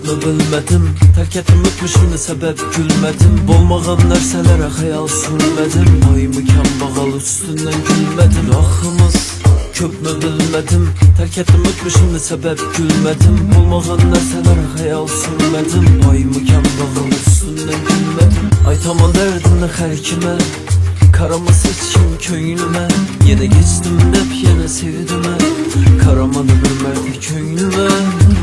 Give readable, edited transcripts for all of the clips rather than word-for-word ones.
mı bilmedim. Terk ettim ötmüşümde sebep gülmedim. Bolmağan nerselere hayal sürmedim. Ayımıken bağal üstünden gülmedim. Günahımız köp mü bilmedim. Terk ettim ötmüşümde sebep gülmedim. Bolmağan nerselere hayal sürmedim. Ayımıken bağal üstünden gülmedim. Aytaman derdimle her kime, karama seçkim köyünüme. Yine geçtim dep yine sevdime. Karamadı bir mərdə könlüme.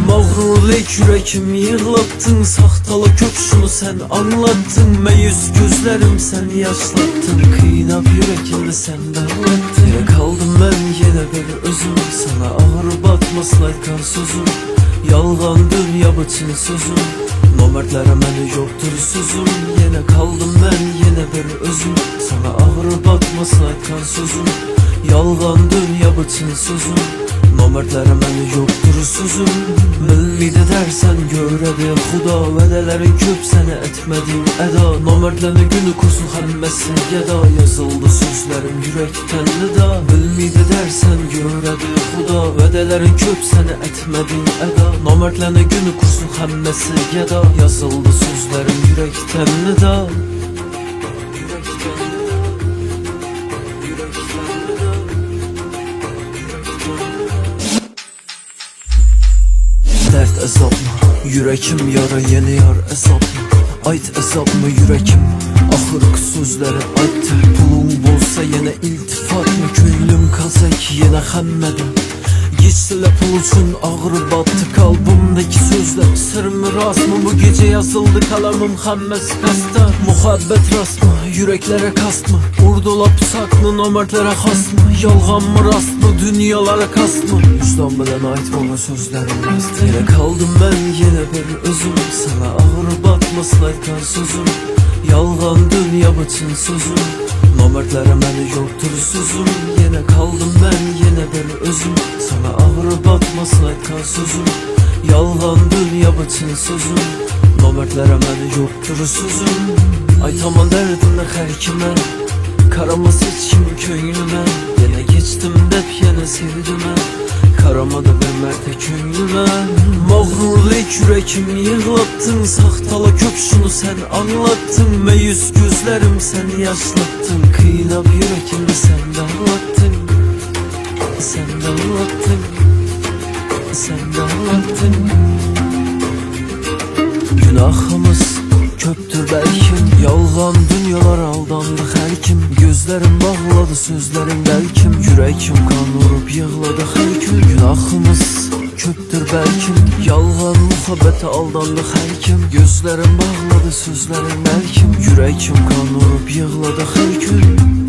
Mağrurlik yürekim yığlattın. Saxtalı köksünü sen anlattın. Məyus gözlerim sen yaşlattın. Kıynap yürekimde sen dağlattın. Yine kaldım ben yine bir özüm. Sana ağır batmasın aytkan sözüm. Yalğan dünya bütün sözüm. Nomertlere məni yoktur sözüm. Yine kaldım ben yine bir özüm. Sana ağır batmasın aytkan sözüm. Yalğan dünya bütün sözüm. Nomertlere məni yoktur sözüm. Bilmiydi dersen görədi Xuda. Vədələrin köp səni etmədim əda. Nomertlərini günü kursun həmməsi gəda. Yazıldı sözlərim yürekten nida. Bilmiydi dersen görədi Xuda. Vədələrin köp səni etmədim əda. Nomertlərini günü kursun həmməsi gəda. Yazıldı sözlərim yürekten nida. Dert azab mı? Yürekim yara yeni yar azab mı? Ayt azab mı yürekim? Ahırk sözleri aytdı. Pulum bolsa yine iltifat mı? Köylüm kazak yine həmmədə. Geçsile pul üçün ağrı battı kalbimdeki sözler. Sır mı rast mı bu gece yazıldı kalamım həmməsi kasta. Muhabbet rast mı? Yüreklere kast mı? Urdola pusaklı nomertlere has mı? Yalğan mı rast mı? Dünyalara kast mı? Üstan bilen ait bana sözlerim rast. Yine kaldım ben yine bir özüm. Sana ağrı batmasın aytkan sözüm. Yalğan dünya bütün sözüm. Nomertlere məni yoktur sözüm. Yine kaldım ben yine bir özüm. Sana ağrı batmasın aytkan sözüm. Yalğan dünya bütün sözüm. Nomertlere məni yoktur sözüm. Aytaman derdimle her kime, karama seçkim köyünüme. Yine geçtim dep yine sevdime. Karamadı bir mərdə könlüme. Mağrurlik yürekim yığlattın. Saxtalı köksünü sen anlattın. Məyus gözlerim sen yaşlattın. Kıynap yürekimde sen dağlattın. Sen dağlattın. Sen dağlattın. Günahımız köptür belki. Yalğan dünyalar aldandı her kim. Gözlerim bağladı sözlerim belkim. Yürekim kan vurup yığladı her gün. Günahımız köptür belki. Yalğan muhabbete aldandı her kim. Gözlerim bağladı sözlerim belkim. Yürekim kan vurup yığladı her gün.